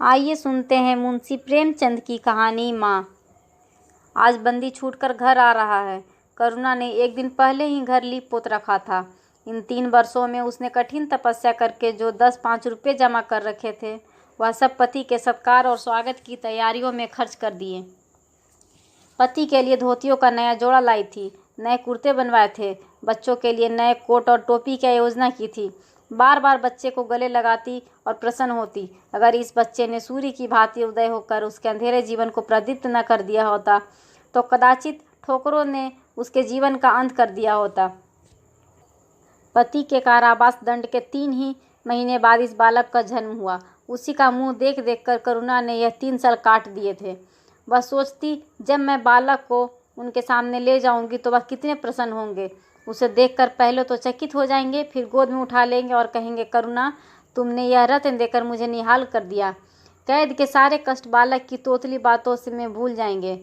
आइए सुनते हैं मुंशी प्रेमचंद की कहानी माँ। आज बंदी छूटकर घर आ रहा है। करुणा ने एक दिन पहले ही घर लीप पोत रखा था। इन 3 वर्षों में उसने कठिन तपस्या करके जो 10-5 रुपये जमा कर रखे थे, वह सब पति के सत्कार और स्वागत की तैयारियों में खर्च कर दिए। पति के लिए धोतियों का नया जोड़ा लाई थी, नए कुर्ते बनवाए थे, बच्चों के लिए नए कोट और टोपी की योजना की थी। बार बार बच्चे को गले लगाती और प्रसन्न होती। अगर इस बच्चे ने सूर्य की भांति उदय होकर उसके अंधेरे जीवन को प्रदीप्त न कर दिया होता, तो कदाचित ठोकरों ने उसके जीवन का अंत कर दिया होता। पति के कारावास दंड के 3 ही महीने बाद इस बालक का जन्म हुआ। उसी का मुंह देख देख कर करुणा ने यह 3 साल काट दिए थे। वह सोचती, जब मैं बालक को उनके सामने ले जाऊंगी तो वह कितने प्रसन्न होंगे। उसे देखकर पहले तो चकित हो जाएंगे, फिर गोद में उठा लेंगे और कहेंगे, करुणा, तुमने यह रत्न देकर मुझे निहाल कर दिया। कैद के सारे कष्ट बालक की तोतली बातों से में भूल जाएंगे।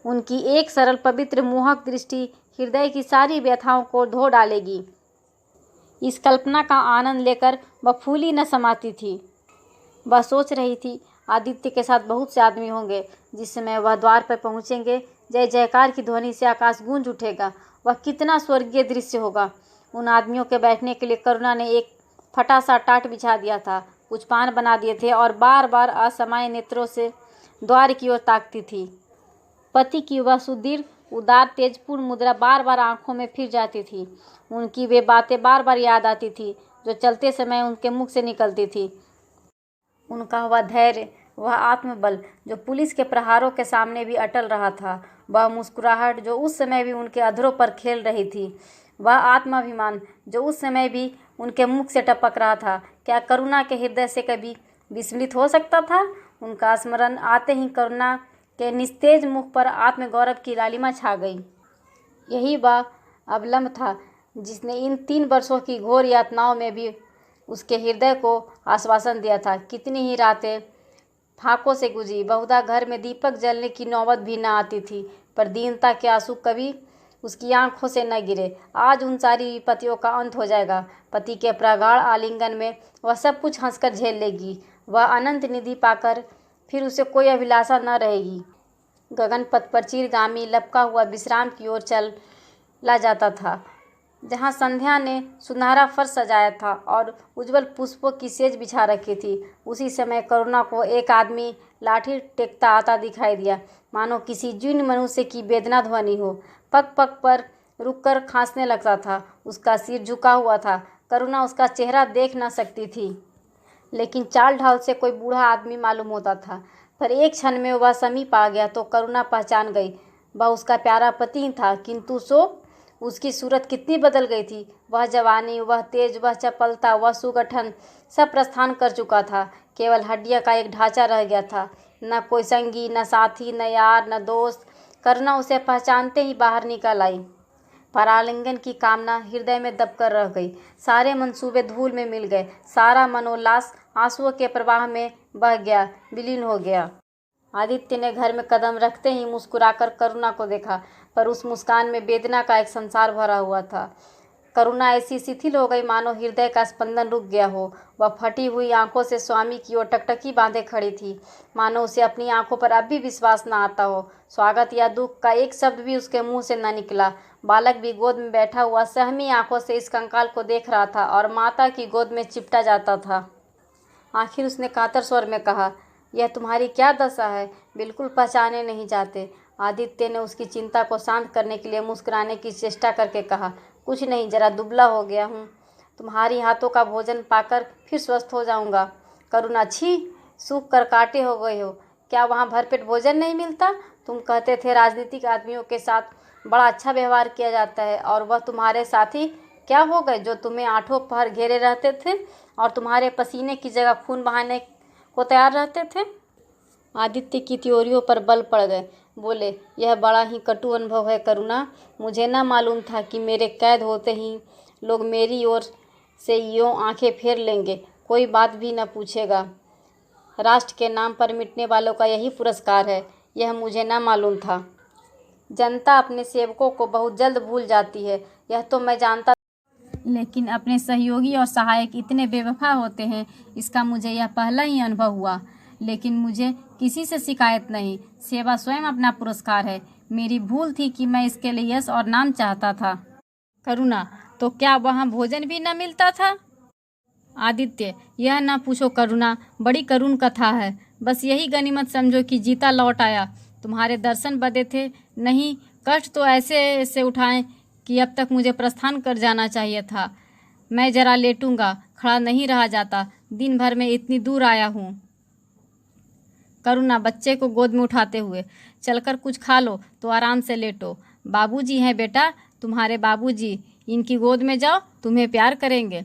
उनकी एक सरल पवित्र मोहक दृष्टि हृदय की सारी व्यथाओं को धो डालेगी। इस कल्पना का आनंद लेकर वह फूली न समाती थी। वह सोच रही थी, आदित्य के साथ बहुत से आदमी होंगे। जिस समय वह द्वार पर पहुंचेंगे, जय जयकार की ध्वनि से आकाश गूंज उठेगा। वह कितना स्वर्गीय दृश्य होगा। उन आदमियों के बैठने के लिए करुणा ने एक फटा सा टाट बिछा दिया था, कुछ पान बना दिए थे और बार बार असमाय नेत्रों से द्वार की ओर ताकती थी। पति की वह सुदीर्घ, उदार, तेजपूर्ण मुद्रा बार बार आंखों में फिर जाती थी। उनकी वे बातें बार बार याद आती थी जो चलते समय उनके मुख से निकलती थी। उनका वह धैर्य, वह आत्मबल जो पुलिस के प्रहारों के सामने भी अटल रहा था, वह मुस्कुराहट जो उस समय भी उनके अधरों पर खेल रही थी, वह आत्माभिमान जो उस समय भी उनके मुख से टपक रहा था, क्या करुणा के हृदय से कभी विस्मृत हो सकता था? उनका स्मरण आते ही करुणा के निस्तेज मुख पर आत्मगौरव की लालिमा छा गई। यही वह अवलंब था जिसने इन 3 वर्षों की घोर यातनाओं में भी उसके हृदय को आश्वासन दिया था। कितनी ही रातें फाकों से गुजरी, बहुधा घर में दीपक जलने की नौबत भी न आती थी, पर दीनता के आंसू कभी उसकी आंखों से न गिरे। आज उन सारी विपत्तियों का अंत हो जाएगा। पति के प्रगाढ़ आलिंगन में वह सब कुछ हंसकर झेल लेगी। वह अनंत निधि पाकर फिर उसे कोई अभिलाषा न रहेगी। गगन पथ पर चिरगामी लपका हुआ विश्राम की ओर चला जाता था, जहाँ संध्या ने सुनहरा फर्श सजाया था और उज्जवल पुष्पों की सेज बिछा रखी थी। उसी समय करुणा को एक आदमी लाठी टेकता आता दिखाई दिया, मानो किसी जीर्ण मनुष्य की वेदना ध्वनि हो। पग पग पर रुककर खांसने लगता था। उसका सिर झुका हुआ था। करुणा उसका चेहरा देख न सकती थी, लेकिन चाल ढाल से कोई बूढ़ा आदमी मालूम होता था। पर एक क्षण में वह समीप आ गया तो करुणा पहचान गई, वह उसका प्यारा पति था। किंतु उसकी सूरत कितनी बदल गई थी। वह जवानी, वह तेज, वह चपलता, वह सुगठन सब प्रस्थान कर चुका था। केवल हड्डियां का एक ढांचा रह गया था। न कोई संगी, न साथी, न यार, न दोस्त। करुणा उसे पहचानते ही बाहर निकल आई। पर आलिंगन की कामना हृदय में दबकर रह गई। सारे मंसूबे धूल में मिल गए। सारा मनोल्लास आंसुओं के प्रवाह में बह गया, विलीन हो गया। आदित्य ने घर में कदम रखते ही मुस्कुराकर करुणा को देखा, पर उस मुस्कान में वेदना का एक संसार भरा हुआ था। करुणा ऐसी शिथिल हो गई मानो हृदय का स्पंदन रुक गया हो। वह फटी हुई आंखों से स्वामी की ओर टकटकी बांधे खड़ी थी, मानो उसे अपनी आंखों पर अब भी विश्वास न आता हो। स्वागत या दुख का एक शब्द भी उसके मुंह से न निकला। बालक भी गोद में बैठा हुआ सहमी आंखों से इस कंकाल को देख रहा था और माता की गोद में चिपटा जाता था। आखिर उसने कातर स्वर में कहा, यह तुम्हारी क्या दशा है? बिल्कुल पहचाने नहीं जाते। आदित्य ने उसकी चिंता को शांत करने के लिए मुस्कुराने की चेष्टा करके कहा, कुछ नहीं, जरा दुबला हो गया हूँ। तुम्हारी हाथों का भोजन पाकर फिर स्वस्थ हो जाऊंगा। करुणा, छी, सूख कर कांटे हो गए हो। क्या वहाँ भरपेट भोजन नहीं मिलता? तुम कहते थे राजनीतिक आदमियों के साथ बड़ा अच्छा व्यवहार किया जाता है, और वह तुम्हारे साथी क्या हो गए जो तुम्हें आठों पहर घेरे रहते थे और तुम्हारे पसीने की जगह खून बहाने को तैयार रहते थे? आदित्य की त्योरियों पर बल पड़ गए। बोले, यह बड़ा ही कटु अनुभव है करुणा। मुझे न मालूम था कि मेरे कैद होते ही लोग मेरी ओर से यूं आंखें फेर लेंगे, कोई बात भी न पूछेगा। राष्ट्र के नाम पर मिटने वालों का यही पुरस्कार है, यह मुझे न मालूम था। जनता अपने सेवकों को बहुत जल्द भूल जाती है, यह तो मैं जानता, लेकिन अपने सहयोगी और सहायक इतने बेवफा होते हैं, इसका मुझे यह पहला ही अनुभव हुआ। लेकिन मुझे किसी से शिकायत नहीं। सेवा स्वयं अपना पुरस्कार है। मेरी भूल थी कि मैं इसके लिए यश और नाम चाहता था। करुणा, तो क्या वहाँ भोजन भी न मिलता था? आदित्य, यह ना पूछो करुणा, बड़ी करुण कथा है। बस यही गनीमत समझो कि जीता लौट आया। तुम्हारे दर्शन बदे थे, नहीं कष्ट तो ऐसे ऐसे उठाएं कि अब तक मुझे प्रस्थान कर जाना चाहिए था। मैं जरा लेटूंगा, खड़ा नहीं रहा जाता। दिन भर में इतनी दूर आया हूँ। करुणा बच्चे को गोद में उठाते हुए, चलकर कुछ खा लो तो आराम से लेटो। बाबूजी हैं बेटा, तुम्हारे बाबूजी, इनकी गोद में जाओ, तुम्हें प्यार करेंगे।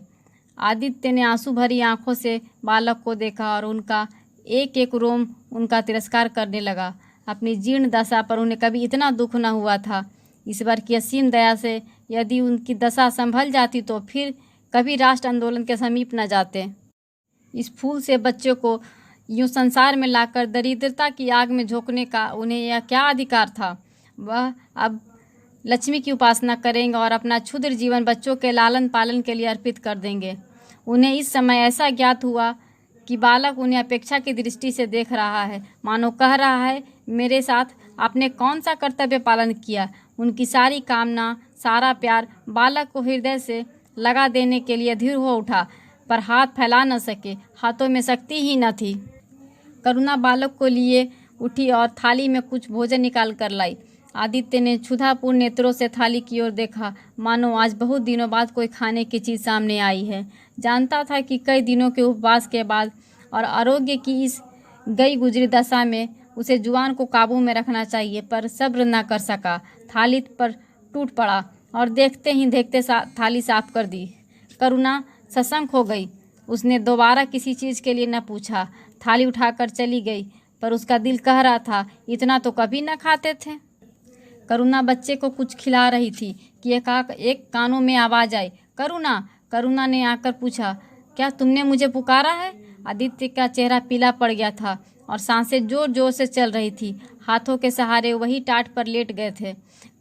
आदित्य ने आंसू भरी आंखों से बालक को देखा और उनका एक एक रोम उनका तिरस्कार करने लगा। अपनी जीर्ण दशा पर उन्हें कभी इतना दुख न हुआ था। ईश्वर की असीम दया से यदि उनकी दशा संभल जाती तो फिर कभी राष्ट्र आंदोलन के समीप न जाते। इस फूल से बच्चों को यूं संसार में लाकर दरिद्रता की आग में झोंकने का उन्हें यह क्या अधिकार था? वह अब लक्ष्मी की उपासना करेंगे और अपना क्षुद्र जीवन बच्चों के लालन पालन के लिए अर्पित कर देंगे। उन्हें इस समय ऐसा ज्ञात हुआ कि बालक उन्हें अपेक्षा की दृष्टि से देख रहा है, मानो कह रहा है, मेरे साथ आपने कौन सा कर्तव्य पालन किया। उनकी सारी कामना, सारा प्यार बालक को हृदय से लगा देने के लिए धीर हो उठा, पर हाथ फैला न सके, हाथों में शक्ति ही न थी। करुणा बालक को लिए उठी और थाली में कुछ भोजन निकाल कर लाई। आदित्य ने क्षुधापूर्ण नेत्रों से थाली की ओर देखा, मानो आज बहुत दिनों बाद कोई खाने की चीज़ सामने आई है। जानता था कि कई दिनों के उपवास के बाद और आरोग्य की इस गई गुजरी दशा में उसे जुबान को काबू में रखना चाहिए, पर सब्र न कर सका। थाली पर टूट पड़ा और देखते ही देखते थाली साफ कर दी। करुणा सशंक हो गई। उसने दोबारा किसी चीज़ के लिए न पूछा, थाली उठाकर चली गई, पर उसका दिल कह रहा था, इतना तो कभी न खाते थे। करुणा बच्चे को कुछ खिला रही थी कि एक कानों में आवाज़ आई, करुणा। करुणा ने आकर पूछा, क्या तुमने मुझे पुकारा है? आदित्य का चेहरा पीला पड़ गया था और सांसें जोर जोर से चल रही थी। हाथों के सहारे वही टाट पर लेट गए थे।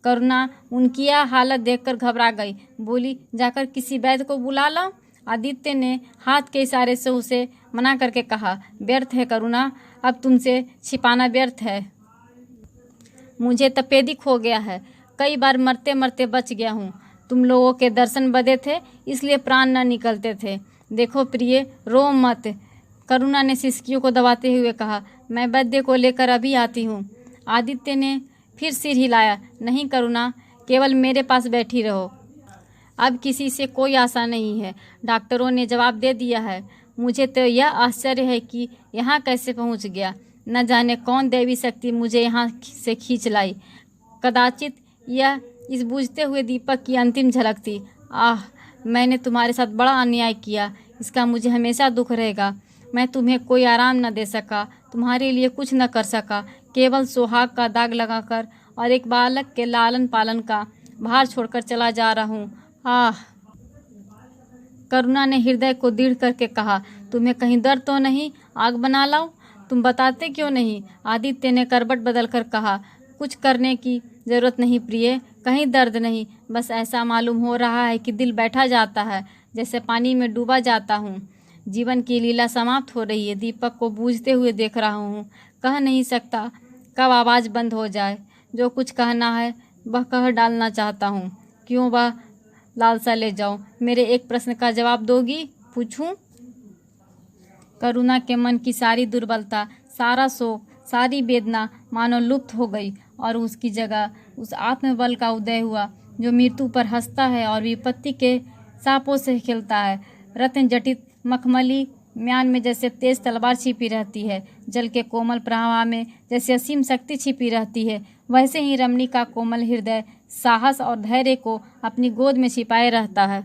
करुणा उनकी यह हालत देखकर घबरा गई, बोली, जाकर किसी वैद्य को बुला लाओ। आदित्य ने हाथ के इशारे से उसे मना करके कहा, व्यर्थ है करुणा, अब तुमसे छिपाना व्यर्थ है। मुझे तपेदिक हो गया है, कई बार मरते मरते बच गया हूँ। तुम लोगों के दर्शन बदे थे, इसलिए प्राण न निकलते थे। देखो प्रिय, रो मत। करुणा ने सिसकियों को दबाते हुए कहा, मैं वैद्य को लेकर अभी आती हूँ। आदित्य ने फिर सिर हिलाया, नहीं करुणा, केवल मेरे पास बैठी रहो। अब किसी से कोई आशा नहीं है, डॉक्टरों ने जवाब दे दिया है। मुझे तो यह आश्चर्य है कि यहाँ कैसे पहुँच गया। न जाने कौन दैवी शक्ति मुझे यहाँ से खींच लाई। कदाचित यह इस बुझते हुए दीपक की अंतिम झलक थी। आह, मैंने तुम्हारे साथ बड़ा अन्याय किया, इसका मुझे हमेशा दुख रहेगा। मैं तुम्हें कोई आराम न दे सका, तुम्हारे लिए कुछ न कर सका, केवल सुहाग का दाग लगाकर और एक बालक के लालन पालन का भार छोड़कर चला जा रहा हूँ। आह। करुणा ने हृदय को दृढ़ करके कहा, तुम्हें कहीं दर्द तो नहीं? आग बना लाऊं? तुम बताते क्यों नहीं? आदित्य ने करवट बदलकर कहा, कुछ करने की ज़रूरत नहीं प्रिय, कहीं दर्द नहीं, बस ऐसा मालूम हो रहा है कि दिल बैठा जाता है, जैसे पानी में डूबा जाता हूँ। जीवन की लीला समाप्त हो रही है, दीपक को बूझते हुए देख रहा हूँ। कह नहीं सकता कब आवाज़ बंद हो जाए। जो कुछ कहना है वह कह डालना चाहता हूँ। क्यों वह लालसा ले जाऊँ? मेरे एक प्रश्न का जवाब दोगी? पूछूं? करुणा के मन की सारी दुर्बलता, सारा शोक, सारी वेदना मानो लुप्त हो गई और उसकी जगह उस आत्मबल का उदय हुआ जो मृत्यु पर हंसता है और विपत्ति के सांपों से खेलता है। रत्न जटित मखमली म्यान में जैसे तेज तलवार छिपी रहती है, जल के कोमल प्रवाह में जैसे असीम शक्ति छिपी रहती है, वैसे ही रमणी का कोमल हृदय साहस और धैर्य को अपनी गोद में छिपाए रहता है।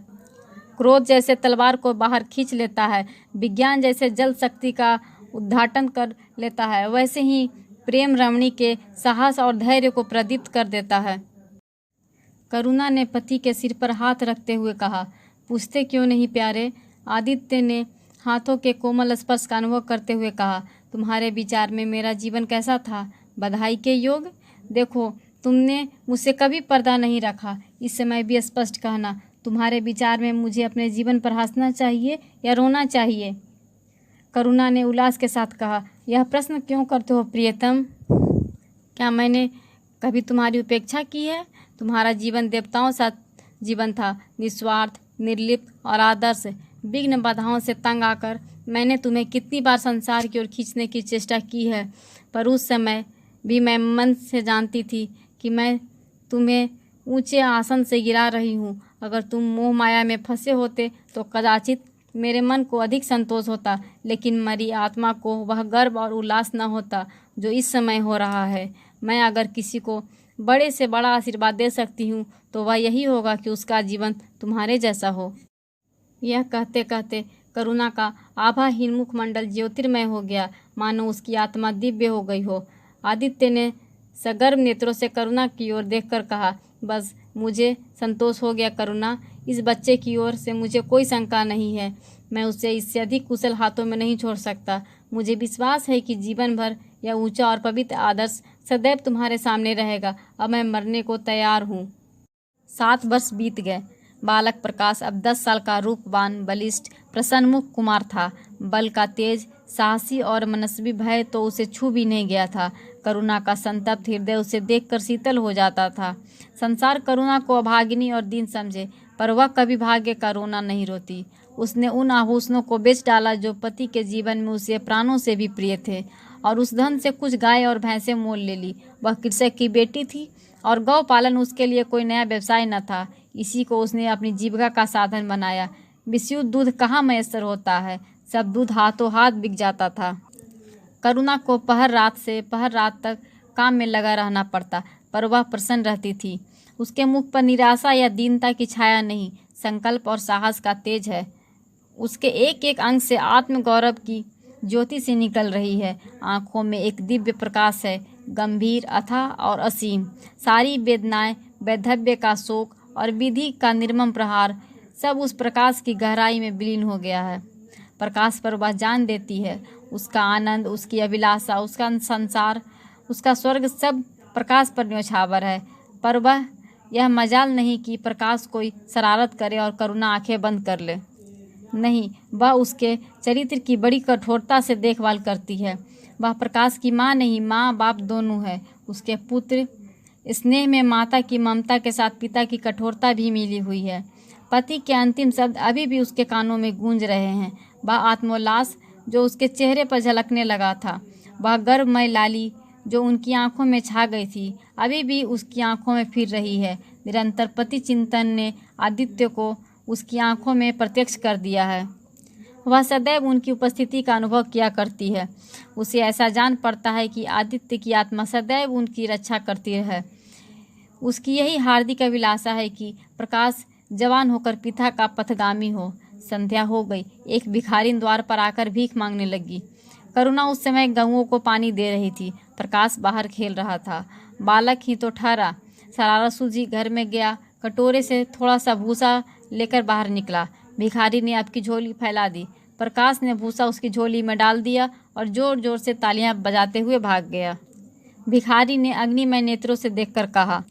क्रोध जैसे तलवार को बाहर खींच लेता है, विज्ञान जैसे जल शक्ति का उद्घाटन कर लेता है, वैसे ही प्रेम रमणी के साहस और धैर्य को प्रदीप्त कर देता है। करुणा ने पति के सिर पर हाथ रखते हुए कहा, पूछते क्यों नहीं प्यारे? आदित्य ने हाथों के कोमल स्पर्श का अनुभव करते हुए कहा, तुम्हारे विचार में मेरा जीवन कैसा था? बधाई के योग। देखो, तुमने मुझसे कभी पर्दा नहीं रखा, इस समय भी स्पष्ट कहना, तुम्हारे विचार में मुझे अपने जीवन पर हंसना चाहिए या रोना चाहिए? करुणा ने उल्लास के साथ कहा, यह प्रश्न क्यों करते हो प्रियतम? क्या मैंने कभी तुम्हारी उपेक्षा की है? तुम्हारा जीवन देवताओं सा जीवन था, निस्वार्थ, निर्लिप्त और आदर्श। विघ्न बाधाओं से तंग आकर मैंने तुम्हें कितनी बार संसार की ओर खींचने की चेष्टा की है, पर उस समय भी मैं मन से जानती थी कि मैं तुम्हें ऊंचे आसन से गिरा रही हूँ। अगर तुम मोह माया में फंसे होते तो कदाचित मेरे मन को अधिक संतोष होता, लेकिन मेरी आत्मा को वह गर्व और उल्लास न होता जो इस समय हो रहा है। मैं अगर किसी को बड़े से बड़ा आशीर्वाद दे सकती हूँ तो वह यही होगा कि उसका जीवन तुम्हारे जैसा हो। यह कहते कहते करुणा का आभाहीन मुखमंडल ज्योतिर्मय हो गया, मानो उसकी आत्मा दिव्य हो गई हो। आदित्य ने सगर्व नेत्रों से करुणा की ओर देखकर कहा, बस मुझे संतोष हो गया करुणा, इस बच्चे की ओर से मुझे कोई शंका नहीं है। मैं उसे इससे अधिक कुशल हाथों में नहीं छोड़ सकता। मुझे विश्वास है कि जीवन भर यह ऊंचा और पवित्र आदर्श सदैव तुम्हारे सामने रहेगा। अब मैं मरने को तैयार हूँ। 7 वर्ष बीत गए। बालक प्रकाश अब 10 साल का रूपवान, बलिष्ठ, प्रसन्नमुख कुमार था। बल का तेज, साहसी और मनस्वी भय तो उसे छू भी नहीं गया था। करुणा का संतप्त हृदय उसे देखकर शीतल हो जाता था। संसार करुणा को अभागिनी और दीन समझे, पर वह कभी भाग्य का रोना नहीं रोती। उसने उन आभूषणों को बेच डाला जो पति के जीवन में उसे प्राणों से भी प्रिय थे, और उस धन से कुछ गाय और भैंसें मोल ले ली। वह कृषक की बेटी थी और गौ पालन उसके लिए कोई नया व्यवसाय न था। इसी को उसने अपनी जीविका का साधन बनाया। विशुद्ध दूध कहाँ मैसर होता है, सब दूध हाथों हाथ बिक जाता था। करुणा को पहर रात तक काम में लगा रहना पड़ता, पर वह प्रसन्न रहती थी। उसके मुख पर निराशा या दीनता की छाया नहीं, संकल्प और साहस का तेज है। उसके एक एक अंग से आत्मगौरव की ज्योति से निकल रही है। आंखों में एक दिव्य प्रकाश है, गंभीर, अथाह और असीम। सारी वेदनाएं, वैधव्य का शोक और विधि का निर्मम प्रहार, सब उस प्रकाश की गहराई में विलीन हो गया है। प्रकाश पर वह जान देती है। उसका आनंद, उसकी अभिलाषा, उसका संसार, उसका स्वर्ग सब प्रकाश पर न्यौछावर है। पर वह यह मजाल नहीं कि प्रकाश कोई शरारत करे और करुणा आंखें बंद कर ले। नहीं, वह उसके चरित्र की बड़ी कठोरता से देखभाल करती है। वह प्रकाश की माँ नहीं, माँ बाप दोनों है। उसके पुत्र स्नेह में माता की ममता के साथ पिता की कठोरता भी मिली हुई है। पति के अंतिम शब्द अभी भी उसके कानों में गूंज रहे हैं। वह आत्मोल्लास जो उसके चेहरे पर झलकने लगा था, वह गर्वमय लाली जो उनकी आंखों में छा गई थी, अभी भी उसकी आंखों में फिर रही है। निरंतर पति चिंतन ने आदित्य को उसकी आंखों में प्रत्यक्ष कर दिया है। वह सदैव उनकी उपस्थिति का अनुभव किया करती है। उसे ऐसा जान पड़ता है कि आदित्य की आत्मा सदैव उनकी रक्षा करती है। उसकी यही हार्दिक अभिलाषा है कि प्रकाश जवान होकर पिता का पथगामी हो। संध्या हो गई। एक भिखारिन द्वार पर आकर भीख मांगने लगी। करुणा उस समय गऊओं को पानी दे रही थी। प्रकाश बाहर खेल रहा था। बालक ही तो ठहरा। शरारत सूझी, घर में गया, कटोरे से थोड़ा सा भूसा लेकर बाहर निकला। भिखारी ने आपकी झोली फैला दी। प्रकाश ने भूसा उसकी झोली में डाल दिया और जोर जोर से तालियां बजाते हुए भाग गया। भिखारी ने अग्निमय नेत्रों से देखकर कहा,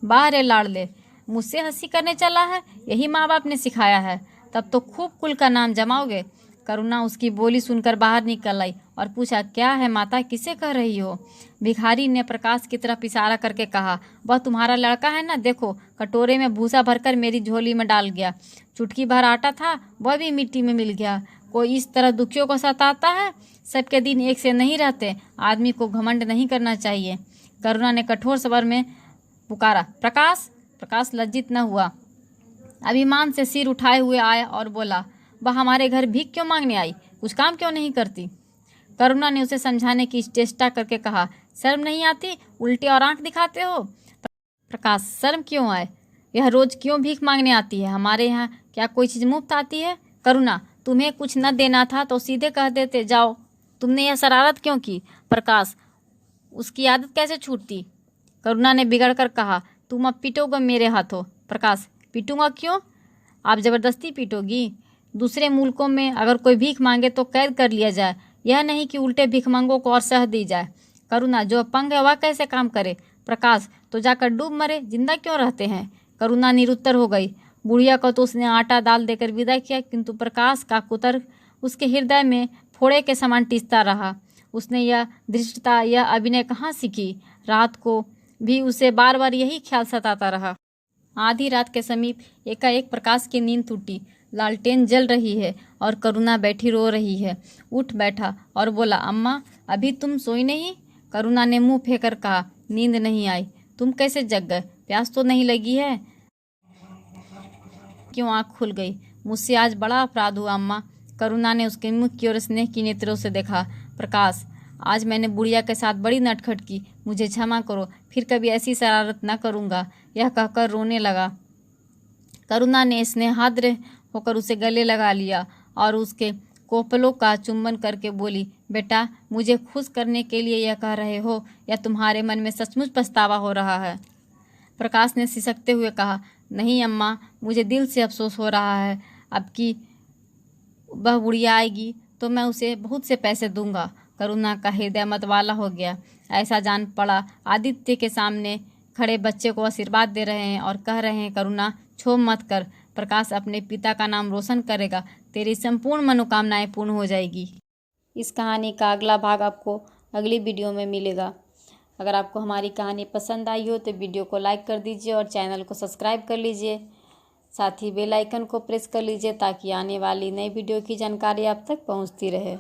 वाह रे लाडले, मुझसे हंसी करने चला है? यही माँ बाप ने सिखाया है। तब तो खूब कुल का नाम जमाओगे। करुणा उसकी बोली सुनकर बाहर निकल आई और पूछा, क्या है माता, किसे कह रही हो? भिखारी ने प्रकाश की तरफ इशारा करके कहा, वह तुम्हारा लड़का है ना, देखो कटोरे में भूसा भरकर मेरी झोली में डाल गया। चुटकी भर आटा था, वह भी मिट्टी में मिल गया। कोई इस तरह दुखियों को सताता है? सबके दिन एक से नहीं रहते। आदमी को घमंड नहीं करना चाहिए। करुणा ने कठोर स्वर में पुकारा, प्रकाश। प्रकाश लज्जित न हुआ, अभिमान से सिर उठाए हुए आया और बोला, वह हमारे घर भीख क्यों मांगने आई? कुछ काम क्यों नहीं करती? करुणा ने उसे समझाने की चेष्टा करके कहा, शर्म नहीं आती? उल्टे और आंख दिखाते हो। प्रकाश, शर्म क्यों आए? यह रोज क्यों भीख मांगने आती है? हमारे यहाँ क्या कोई चीज़ मुफ्त आती है? करुणा, तुम्हें कुछ न देना था तो सीधे कह देते, जाओ। तुमने यह शरारत क्यों की? प्रकाश, उसकी आदत कैसे छूटती? करुणा ने बिगड़ कर कहा, तुम अब पीटोगे मेरे हाथों। प्रकाश, पीटूंगा क्यों? आप जबरदस्ती पीटोगी? दूसरे मुल्कों में अगर कोई भीख मांगे तो कैद कर लिया जाए, यह नहीं कि उल्टे भिखमंगों को और सह दी जाए। करुणा, जो अपंग है वह कैसे काम करे? प्रकाश, तो जाकर डूब मरे, जिंदा क्यों रहते हैं? करुणा निरुत्तर हो गई। बुढ़िया को तो उसने आटा दाल देकर विदा किया, किंतु प्रकाश का कुतर्क उसके हृदय में फोड़े के समान टीसता रहा। उसने यह धृष्टता, यह अभिनय कहाँ सीखी? रात को भी उसे बार बार यही ख्याल सताता रहा। आधी रात के समीप एकाएक प्रकाश की नींद टूटी। लालटेन जल रही है और करुणा बैठी रो रही है। उठ बैठा और बोला, अम्मा अभी तुम सोई नहीं? करुणा ने मुंह फेंक कर कहा, नींद नहीं आई। तुम कैसे जग गए? प्यास तो नहीं लगी है? क्यों आँख खुल गई? मुझसे आज बड़ा अपराध हुआ अम्मा। करुणा ने उसके मुख की ओर स्नेह की नेत्रों से देखा। प्रकाश, आज मैंने बुढ़िया के साथ बड़ी नटखट की, मुझे क्षमा करो, फिर कभी ऐसी शरारत न करूँगा, यह कहकर रोने लगा। करुणा ने स्नेहाद्र होकर उसे गले लगा लिया और उसके कोपलों का चुंबन करके बोली, बेटा मुझे खुश करने के लिए यह कह रहे हो या तुम्हारे मन में सचमुच पछतावा हो रहा है? प्रकाश ने सिसकते हुए कहा, नहीं अम्मा, मुझे दिल से अफसोस हो रहा है। अब की वह बुढ़िया आएगी तो मैं उसे बहुत से पैसे दूंगा। करुणा का हृदय मतवाला हो गया। ऐसा जान पड़ा आदित्य के सामने खड़े बच्चे को आशीर्वाद दे रहे हैं और कह रहे हैं, करुणा क्षोभ मत कर, प्रकाश अपने पिता का नाम रोशन करेगा, तेरी संपूर्ण मनोकामनाएं पूर्ण हो जाएगी। इस कहानी का अगला भाग आपको अगली वीडियो में मिलेगा। अगर आपको हमारी कहानी पसंद आई हो तो वीडियो को लाइक कर दीजिए और चैनल को सब्सक्राइब कर लीजिए। साथ ही बेल आइकन को प्रेस कर लीजिए ताकि आने वाली नई वीडियो की जानकारी आप तक पहुंचती रहे।